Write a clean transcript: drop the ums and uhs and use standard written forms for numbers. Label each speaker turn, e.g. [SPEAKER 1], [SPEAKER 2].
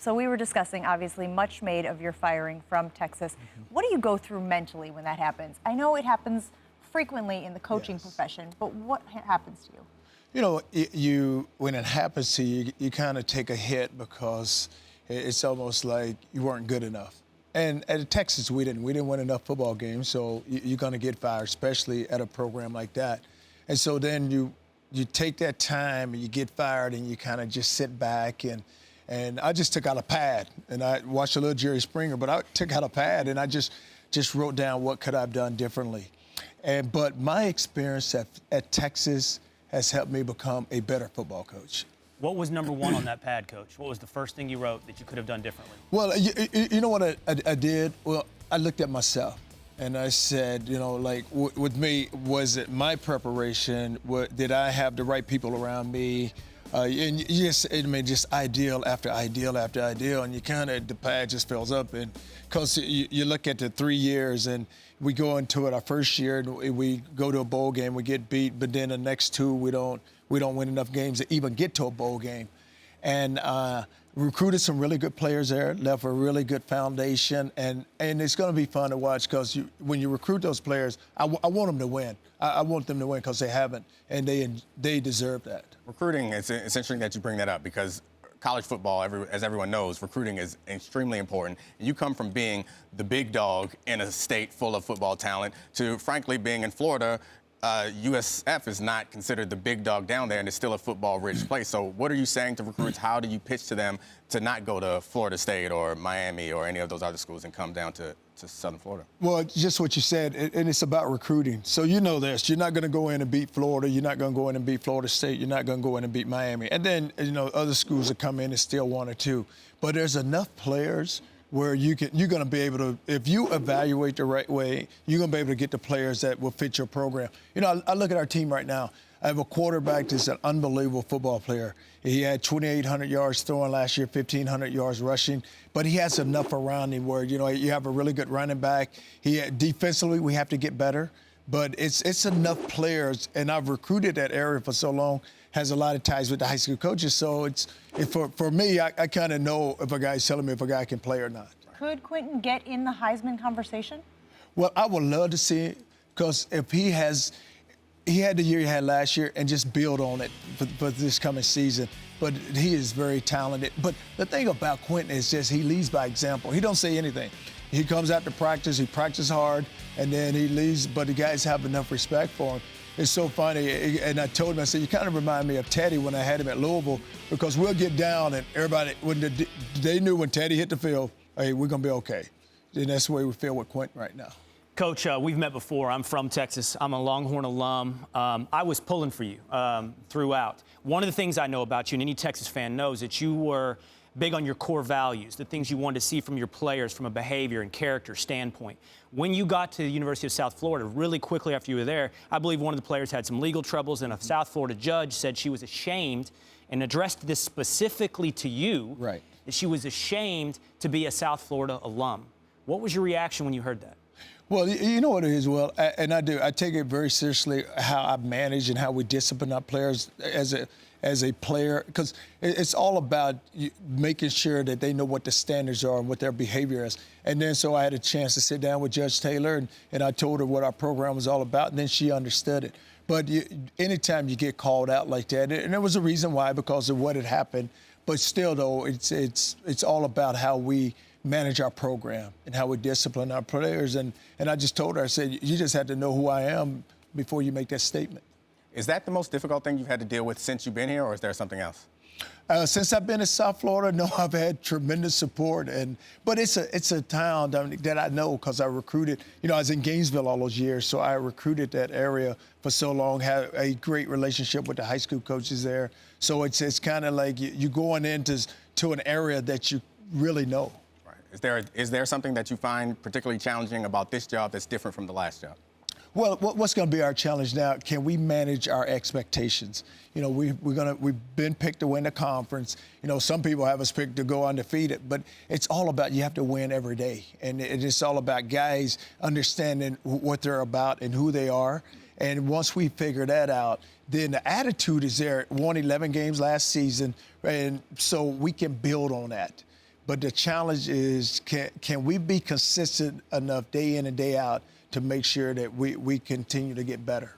[SPEAKER 1] So we were discussing, obviously, much made of your firing from Texas. What do you go through mentally when that happens? I know it happens frequently in the coaching profession, but what happens to you?
[SPEAKER 2] You know, you when it happens to you, you kind of take a hit because it's almost like you weren't good enough. And at Texas, we didn't win enough football games, so you're going to get fired, especially at a program like that. And so then you take that time and you get fired and you kind of just sit back and I just took out a pad and I watched a little Jerry Springer, but I took out a pad and I just wrote down what could I have done differently. But my experience at Texas has helped me become a better football coach.
[SPEAKER 3] What was number one on that pad, Coach? What was the first thing you wrote that you could have done differently?
[SPEAKER 2] Well, you know what I did? Well, I looked at myself and I said, you know, like with me, was it my preparation? Did I have the right people around me? And just ideal after ideal after ideal, and the pad just fills up. And because you look at the 3 years, and we go into it our first year, and we go to a bowl game, we get beat, but then the next two we don't win enough games to even get to a bowl game. And recruited some really good players there, left a really good foundation, and it's going to be fun to watch because when you recruit those players, I want them to win. I want them to win because they haven't, and they deserve that.
[SPEAKER 4] Recruiting, it's interesting that you bring that up because college football, as everyone knows, recruiting is extremely important. And you come from being the big dog in a state full of football talent to, frankly, being in Florida. USF is not considered the big dog down there, and it's still a football-rich place. So what are you saying to recruits? How do you pitch to them to not go to Florida State or Miami or any of those other schools and come down to Southern Florida? Well,
[SPEAKER 2] just what you said, and it's about recruiting. So you know this. You're not going to go in and beat Florida. You're not going to go in and beat Florida State. You're not going to go in and beat Miami. And then, you know, other schools that come in and still 1 or 2. But there's enough players where you're going to be able to, if you evaluate the right way, you're going to be able to get the players that will fit your program. You know, I look at our team right now. I have a quarterback that's an unbelievable football player. He had 2,800 yards throwing last year, 1,500 yards rushing, but he has enough around him where, you know, you have a really good running back. Defensively, we have to get better, but it's enough players, and I've recruited that area for so long, has a lot of ties with the high school coaches, so for me, I kind of know if a guy's telling me if a guy can play or not.
[SPEAKER 1] Could Quentin get in the Heisman conversation?
[SPEAKER 2] Well, I would love to see it, because if he had the year he had last year and just build on it for this coming season. But he is very talented. But the thing about Quentin is just he leads by example. He don't say anything. He comes out to practice, he practices hard, and then he leaves, but the guys have enough respect for him. It's so funny, and I told him, I said, you kind of remind me of Teddy when I had him at Louisville, because we'll get down and everybody, they knew when Teddy hit the field, hey, we're going to be okay. And that's the way we feel with Quentin right now.
[SPEAKER 3] Coach, we've met before. I'm from Texas. I'm a Longhorn alum. I was pulling for you throughout. One of the things I know about you, and any Texas fan knows, that you were big on your core values, the things you wanted to see from your players from a behavior and character standpoint. When you got to the University of South Florida, really quickly after you were there, I believe one of the players had some legal troubles, and a South Florida judge said she was ashamed and addressed this specifically to you,
[SPEAKER 2] right,
[SPEAKER 3] that she was ashamed to be a South Florida alum. What was your reaction when you heard that?
[SPEAKER 2] Well, you know what it is, Will, and I do. I take it very seriously how I manage and how we discipline our players as a player, because it's all about making sure that they know what the standards are and what their behavior is. And then so I had a chance to sit down with Judge Taylor, and I told her what our program was all about, and then she understood it. But anytime you get called out like that, and there was a reason why, because of what had happened, but still, though, it's all about how we manage our program and how we discipline our players. And I just told her, I said, you just have to know who I am before you make that statement.
[SPEAKER 4] Is that the most difficult thing you've had to deal with since you've been here, or is there something else?
[SPEAKER 2] Since I've been in South Florida, no, I've had tremendous support. But it's a town that I know because I recruited. You know, I was in Gainesville all those years, so I recruited that area for so long, had a great relationship with the high school coaches there. So it's kind of like you going into an area that you really know.
[SPEAKER 4] Is there something that you find particularly challenging about this job that's different from the last job?
[SPEAKER 2] Well, what's going to be our challenge now? Can we manage our expectations? You know, we've been picked to win the conference. You know, some people have us picked to go undefeated, but it's all about you have to win every day, and it's all about guys understanding what they're about and who they are. And once we figure that out, then the attitude is there. Won 11 games last season, and so we can build on that. But the challenge is, can we be consistent enough day in and day out to make sure that we continue to get better?